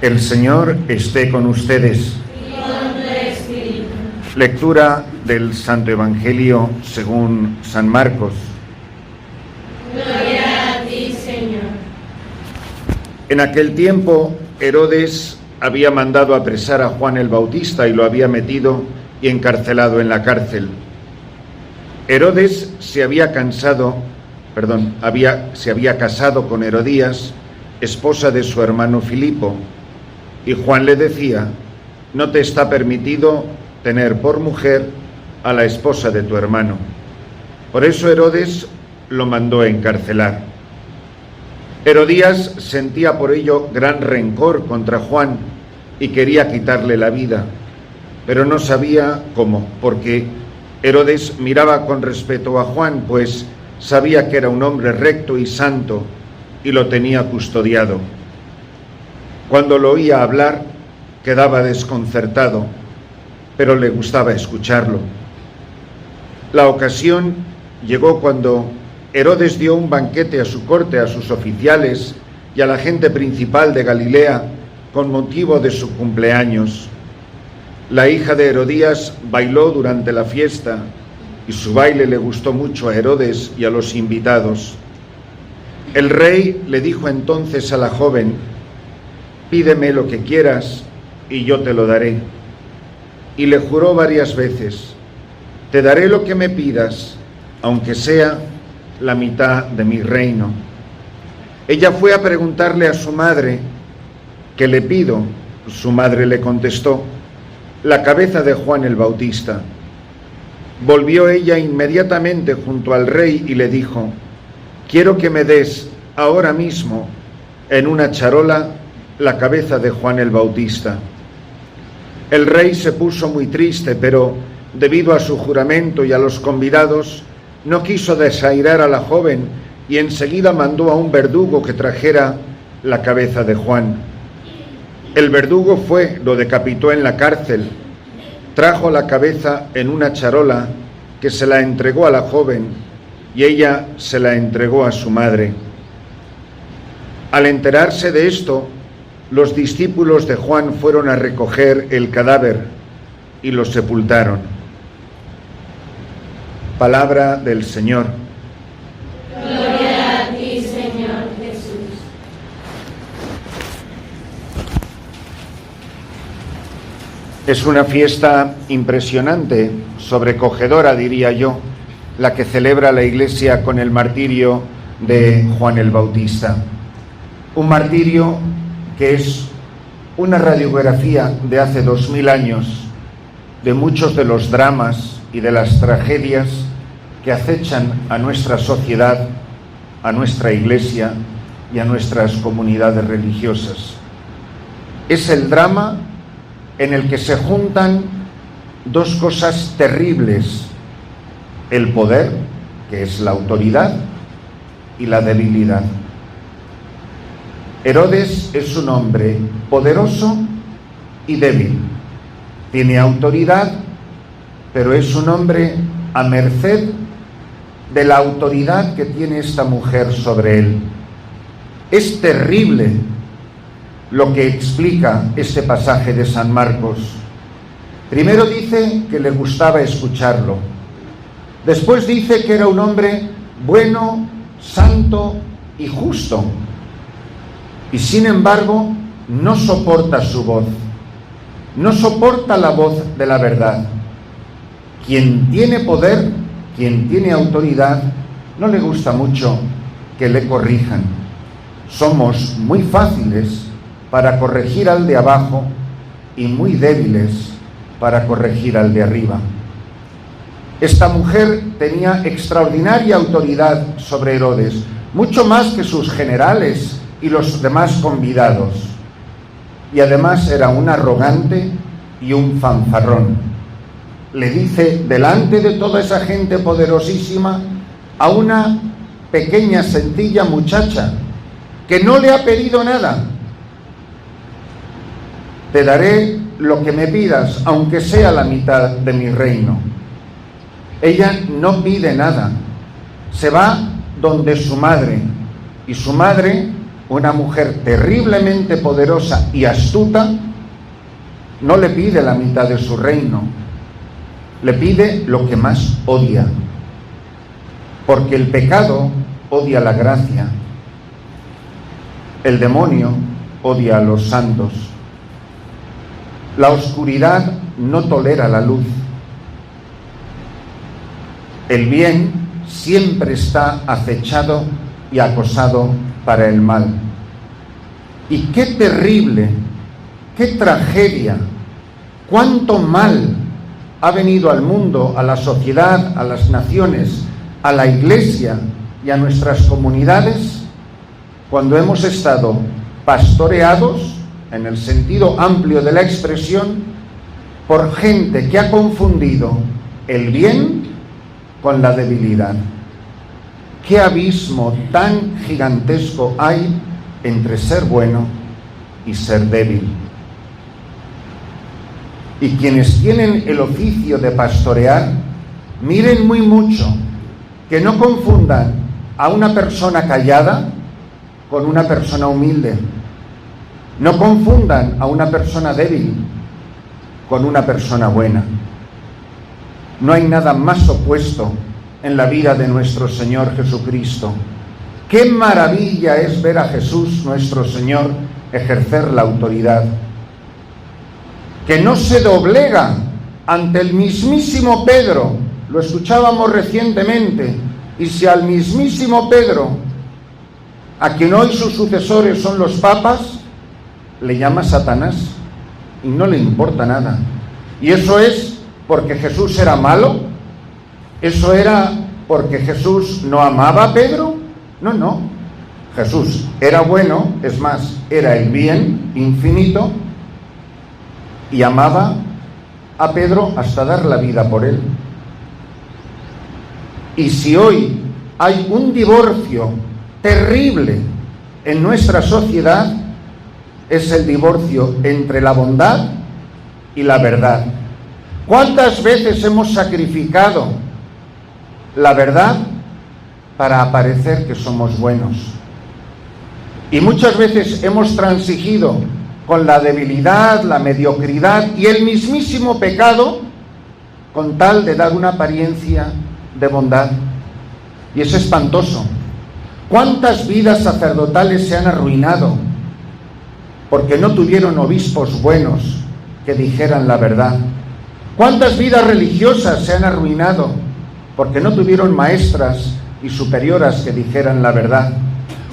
El Señor esté con ustedes. Y con tu espíritu. Lectura del Santo Evangelio según San Marcos. Gloria a ti, Señor. En aquel tiempo, Herodes había mandado apresar a Juan el Bautista y lo había metido y encarcelado en la cárcel. Herodes se había casado con Herodías, esposa de su hermano Filipo, y Juan le decía: no te está permitido tener por mujer a la esposa de tu hermano. Por eso Herodes lo mandó a encarcelar. Herodías sentía por ello gran rencor contra Juan y quería quitarle la vida, pero no sabía cómo, porque Herodes miraba con respeto a Juan, pues sabía que era un hombre recto y santo y lo tenía custodiado. Cuando lo oía hablar, quedaba desconcertado, pero le gustaba escucharlo. La ocasión llegó cuando Herodes dio un banquete a su corte, a sus oficiales y a la gente principal de Galilea con motivo de su cumpleaños. La hija de Herodías bailó durante la fiesta y su baile le gustó mucho a Herodes y a los invitados. El rey le dijo entonces a la joven: pídeme lo que quieras y yo te lo daré. Y le juró varias veces: te daré lo que me pidas, aunque sea la mitad de mi reino. Ella fue a preguntarle a su madre: ¿qué le pido? Su madre le contestó: la cabeza de Juan el Bautista. Volvió ella inmediatamente junto al rey y le dijo: quiero que me des ahora mismo en una charola la cabeza de Juan el Bautista. El rey se puso muy triste, pero debido a su juramento y a los convidados, no quiso desairar a la joven y enseguida mandó a un verdugo que trajera la cabeza de Juan. El verdugo fue, lo decapitó en la cárcel, trajo la cabeza en una charola que se la entregó a la joven y ella se la entregó a su madre. Al enterarse de esto, los discípulos de Juan fueron a recoger el cadáver y lo sepultaron. Palabra del Señor. Gloria a ti, Señor Jesús. Es una fiesta impresionante, sobrecogedora, diría yo, la que celebra la Iglesia con el martirio de Juan el Bautista. Un martirio que es una radiografía de hace 2000 años de muchos de los dramas y de las tragedias que acechan a nuestra sociedad, a nuestra Iglesia y a nuestras comunidades religiosas. Es el drama en el que se juntan dos cosas terribles: el poder, que es la autoridad, y la debilidad. Herodes es un hombre poderoso y débil. Tiene autoridad, pero es un hombre a merced de la autoridad que tiene esta mujer sobre él. Es terrible lo que explica este pasaje de San Marcos. Primero dice que le gustaba escucharlo. Después dice que era un hombre bueno, santo y justo. Y sin embargo, no soporta su voz. No soporta la voz de la verdad. Quien tiene poder, quien tiene autoridad, no le gusta mucho que le corrijan. Somos muy fáciles para corregir al de abajo y muy débiles para corregir al de arriba. Esta mujer tenía extraordinaria autoridad sobre Herodes, mucho más que sus generales y los demás convidados. Y además era un arrogante y un fanfarrón. Le dice delante de toda esa gente poderosísima a una pequeña, sencilla muchacha que no le ha pedido nada: te daré lo que me pidas, aunque sea la mitad de mi reino. Ella no pide nada, se va donde su madre, y su madre una mujer terriblemente poderosa y astuta, no le pide la mitad de su reino, le pide lo que más odia, porque el pecado odia la gracia, el demonio odia a los santos, la oscuridad no tolera la luz, el bien siempre está acechado y acosado para el mal. Y qué terrible, qué tragedia, cuánto mal ha venido al mundo, a la sociedad, a las naciones, a la Iglesia y a nuestras comunidades cuando hemos estado pastoreados, en el sentido amplio de la expresión, por gente que ha confundido el bien con la debilidad. ¿Qué abismo tan gigantesco hay entre ser bueno y ser débil? Y quienes tienen el oficio de pastorear, miren muy mucho, que no confundan a una persona callada con una persona humilde. No confundan a una persona débil con una persona buena. No hay nada más opuesto en la vida de nuestro Señor Jesucristo. Qué maravilla es ver a Jesús, nuestro Señor, ejercer la autoridad, que no se doblega ante el mismísimo Pedro. Lo escuchábamos recientemente. Y si al mismísimo Pedro, a quien hoy sus sucesores son los papas, le llama Satanás y no le importa nada. Y eso es porque Jesús era malo. ¿Eso era porque Jesús no amaba a Pedro? No. Jesús era bueno, es más, era el bien infinito y amaba a Pedro hasta dar la vida por él. Y si hoy hay un divorcio terrible en nuestra sociedad, es el divorcio entre la bondad y la verdad. ¿Cuántas veces hemos sacrificado la verdad para aparecer que somos buenos? Y muchas veces hemos transigido con la debilidad, la mediocridad y el mismísimo pecado con tal de dar una apariencia de bondad. Y es espantoso. ¿Cuántas vidas sacerdotales se han arruinado porque no tuvieron obispos buenos que dijeran la verdad? ¿Cuántas vidas religiosas se han arruinado porque no tuvieron maestras y superioras que dijeran la verdad?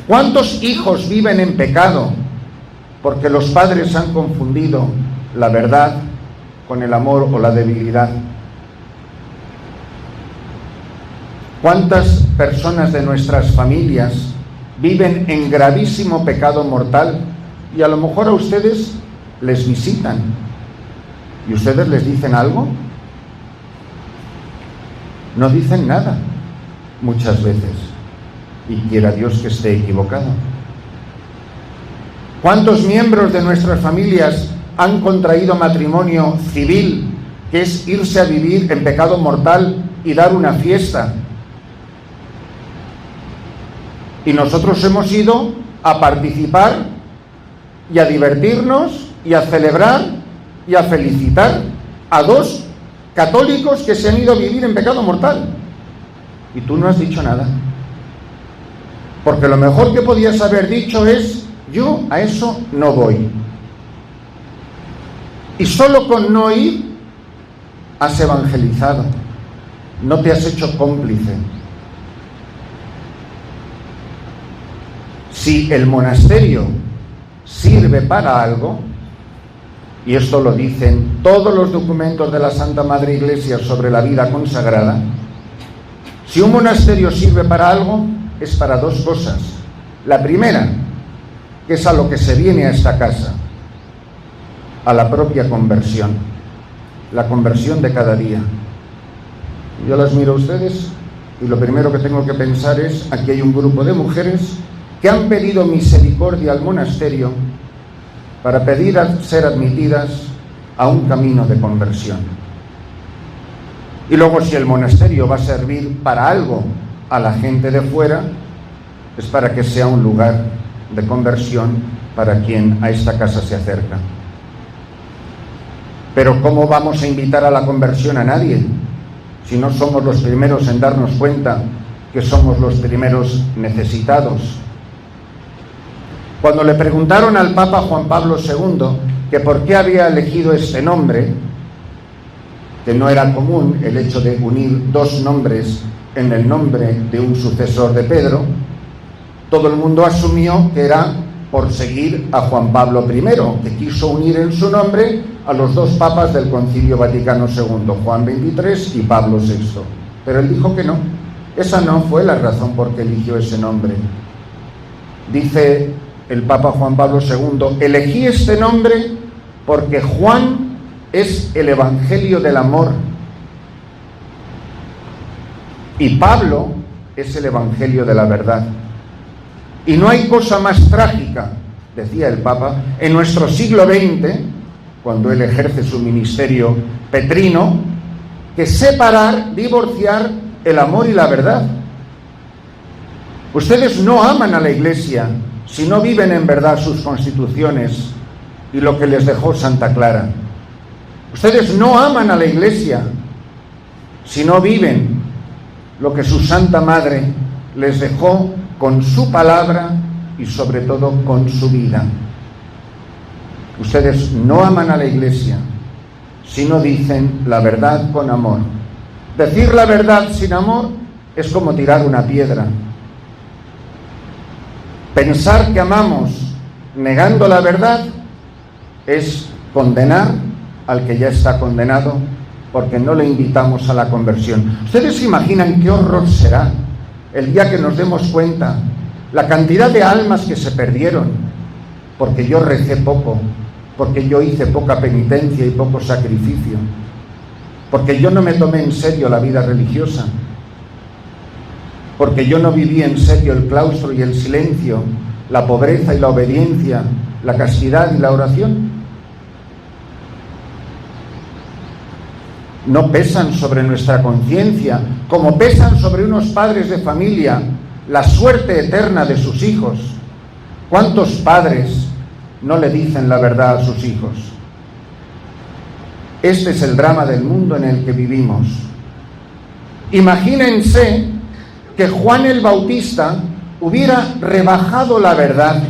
¿Cuántos hijos viven en pecado porque los padres han confundido la verdad con el amor o la debilidad? ¿Cuántas personas de nuestras familias viven en gravísimo pecado mortal? Y a lo mejor a ustedes les visitan y ustedes les dicen algo. No dicen nada muchas veces, y quiera Dios que esté equivocado. ¿Cuántos miembros de nuestras familias han contraído matrimonio civil, que es irse a vivir en pecado mortal y dar una fiesta? Y nosotros hemos ido a participar y a divertirnos y a celebrar y a felicitar a dos católicos que se han ido a vivir en pecado mortal. Y tú no has dicho nada. Porque lo mejor que podías haber dicho es: yo a eso no voy. Y solo con no ir has evangelizado. No te has hecho cómplice. Si el monasterio sirve para algo, y esto lo dicen todos los documentos de la Santa Madre Iglesia sobre la vida consagrada, si un monasterio sirve para algo, es para dos cosas. La primera, que es a lo que se viene a esta casa, a la propia conversión, la conversión de cada día. Yo las miro a ustedes y lo primero que tengo que pensar es: aquí hay un grupo de mujeres que han pedido misericordia al monasterio para pedir a ser admitidas a un camino de conversión. Y luego, si el monasterio va a servir para algo a la gente de fuera, es para que sea un lugar de conversión para quien a esta casa se acerca. Pero ¿cómo vamos a invitar a la conversión a nadie si no somos los primeros en darnos cuenta que somos los primeros necesitados? Cuando le preguntaron al Papa Juan Pablo II que por qué había elegido este nombre, que no era común el hecho de unir dos nombres en el nombre de un sucesor de Pedro, todo el mundo asumió que era por seguir a Juan Pablo I, que quiso unir en su nombre a los dos papas del Concilio Vaticano II, Juan XXIII y Pablo VI. Pero él dijo que no, esa no fue la razón por que eligió ese nombre. Dice el Papa Juan Pablo II: elegí este nombre porque Juan es el Evangelio del amor y Pablo es el Evangelio de la verdad. Y no hay cosa más trágica, decía el Papa, en nuestro siglo XX, cuando él ejerce su ministerio petrino, que separar, divorciar el amor y la verdad. Ustedes no aman a la Iglesia si no viven en verdad sus constituciones y lo que les dejó Santa Clara. Ustedes no aman a la Iglesia si no viven lo que su Santa Madre les dejó con su palabra y sobre todo con su vida. Ustedes no aman a la Iglesia si no dicen la verdad con amor. Decir la verdad sin amor es como tirar una piedra. Pensar que amamos negando la verdad es condenar al que ya está condenado, porque no le invitamos a la conversión. ¿Ustedes se imaginan qué horror será el día que nos demos cuenta la cantidad de almas que se perdieron porque yo recé poco, porque yo hice poca penitencia y poco sacrificio, porque yo no me tomé en serio la vida religiosa, porque yo no viví en serio el claustro y el silencio, la pobreza y la obediencia, la castidad y la oración? No pesan sobre nuestra conciencia como pesan sobre unos padres de familia la suerte eterna de sus hijos. ¿Cuántos padres no le dicen la verdad a sus hijos? Este es el drama del mundo en el que vivimos. Imagínense que Juan el Bautista hubiera rebajado la verdad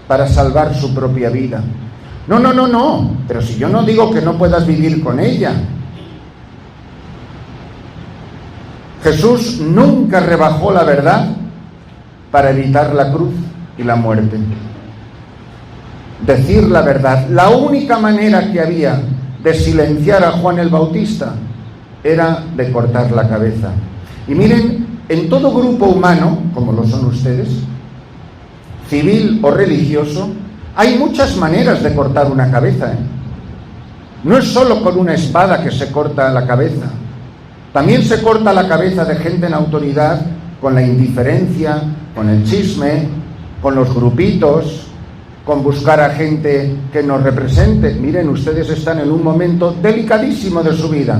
para salvar su propia vida. No, pero si yo no digo que no puedas vivir con ella. Jesús nunca rebajó la verdad para evitar la cruz y la muerte. Decir la verdad, la única manera que había de silenciar a Juan el Bautista era de cortar la cabeza. Y miren, en todo grupo humano, como lo son ustedes, civil o religioso, hay muchas maneras de cortar una cabeza, ¿eh? No es solo con una espada que se corta la cabeza. También se corta la cabeza de gente en autoridad con la indiferencia, con el chisme, con los grupitos, con buscar a gente que nos represente. Miren, ustedes están en un momento delicadísimo de su vida.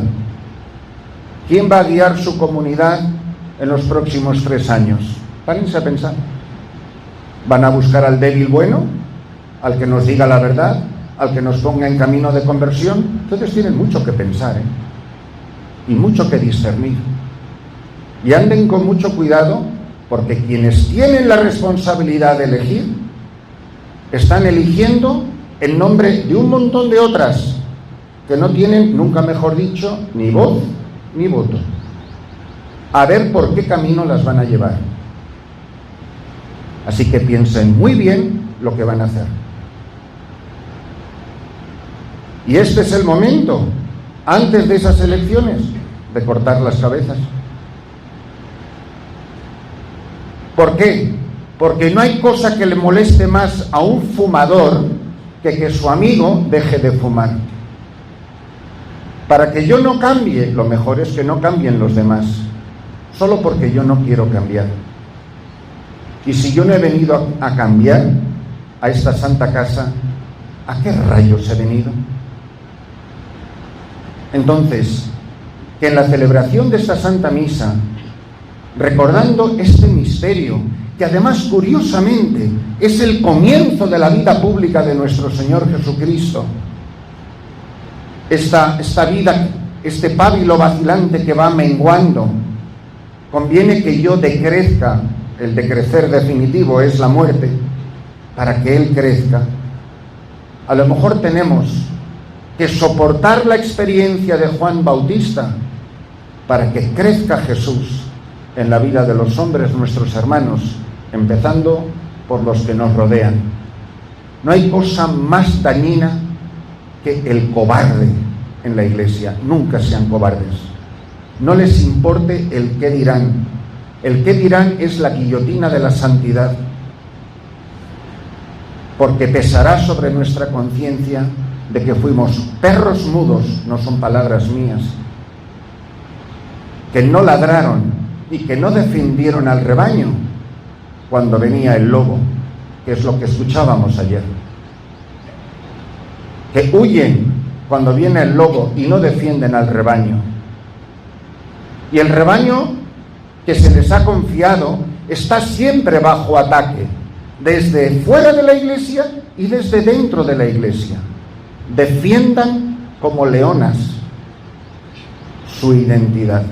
¿Quién va a guiar su comunidad en los próximos 3 años? Párense a pensar. ¿Van a buscar al débil bueno? ¿Al que nos diga la verdad? ¿Al que nos ponga en camino de conversión? Ustedes tienen mucho que pensar, ¿eh? Y mucho que discernir. Y anden con mucho cuidado, porque quienes tienen la responsabilidad de elegir están eligiendo en nombre de un montón de otras que no tienen, nunca mejor dicho, ni voz ni voto. A ver por qué camino las van a llevar. Así que piensen muy bien lo que van a hacer. Y este es el momento, antes de esas elecciones, de cortar las cabezas. ¿Por qué? Porque no hay cosa que le moleste más a un fumador que su amigo deje de fumar. Para que yo no cambie, lo mejor es que no cambien los demás, solo porque yo no quiero cambiar. Y si yo no he venido a cambiar a esta santa casa, ¿a qué rayos he venido? Entonces, que en la celebración de esta Santa Misa, recordando este misterio que además curiosamente es el comienzo de la vida pública de nuestro Señor Jesucristo. Esta vida, este pábilo vacilante que va menguando, conviene que yo decrezca. El decrecer definitivo es la muerte, para que Él crezca. A lo mejor tenemos que soportar la experiencia de Juan Bautista para que crezca Jesús en la vida de los hombres, nuestros hermanos, empezando por los que nos rodean. No hay cosa más dañina que el cobarde en la iglesia. Nunca sean cobardes. No les importe el qué dirán. El qué dirán es la guillotina de la santidad, porque pesará sobre nuestra conciencia de que fuimos perros mudos, no son palabras mías, que no ladraron y que no defendieron al rebaño cuando venía el lobo, que es lo que escuchábamos ayer, que huyen cuando viene el lobo y no defienden al rebaño. Y el rebaño que se les ha confiado está siempre bajo ataque, desde fuera de la iglesia y desde dentro de la iglesia. Defiendan como leonas su identidad,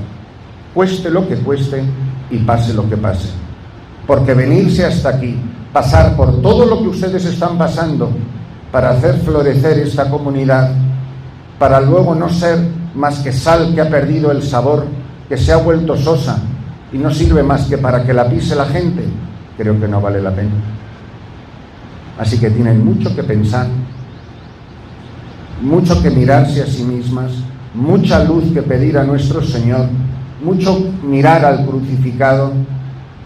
cueste lo que cueste y pase lo que pase. Porque venirse hasta aquí, pasar por todo lo que ustedes están pasando para hacer florecer esta comunidad, para luego no ser más que sal que ha perdido el sabor, que se ha vuelto sosa y no sirve más que para que la pise la gente, creo que no vale la pena. Así que tienen mucho que pensar, mucho que mirarse a sí mismas, mucha luz que pedir a nuestro Señor, mucho mirar al crucificado,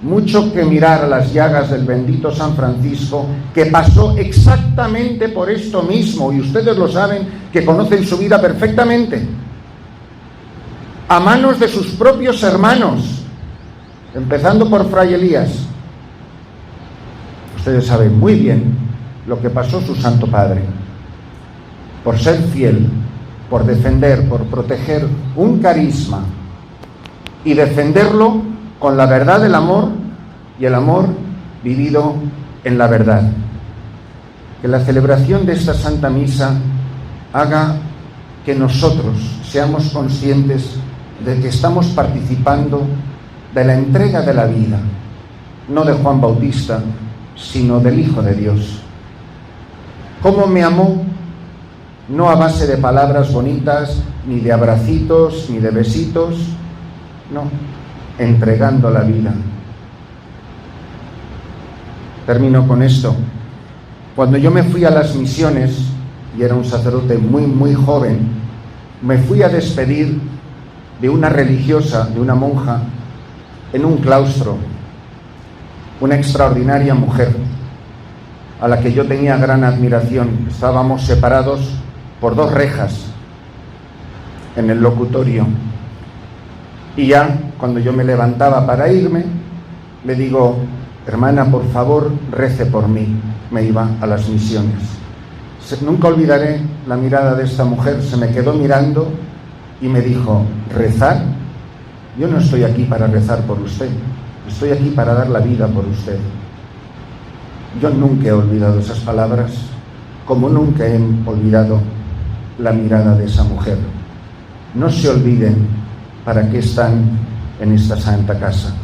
mucho que mirar a las llagas del bendito San Francisco, que pasó exactamente por esto mismo, y ustedes lo saben, que conocen su vida perfectamente, a manos de sus propios hermanos, empezando por Fray Elías. Ustedes saben muy bien lo que pasó su Santo Padre, por ser fiel, por defender, por proteger un carisma y defenderlo con la verdad del amor y el amor vivido en la verdad. Que la celebración de esta Santa Misa haga que nosotros seamos conscientes de que estamos participando de la entrega de la vida, no de Juan Bautista, sino del Hijo de Dios. ¿Cómo me amó? No a base de palabras bonitas, ni de abracitos, ni de besitos, no, entregando la vida. Termino con esto. Cuando yo me fui a las misiones, y era un sacerdote muy joven, me fui a despedir de una religiosa, de una monja, en un claustro, una extraordinaria mujer, a la que yo tenía gran admiración. Estábamos separados por 2 rejas en el locutorio. Y ya, cuando yo me levantaba para irme, le digo: hermana, por favor, rece por mí. Me iba a las misiones. Nunca olvidaré la mirada de esta mujer. Se me quedó mirando y me dijo: ¿rezar? Yo no estoy aquí para rezar por usted. Estoy aquí para dar la vida por usted. Yo nunca he olvidado esas palabras, como nunca he olvidado la mirada de esa mujer. No se olviden para qué están en esta santa casa.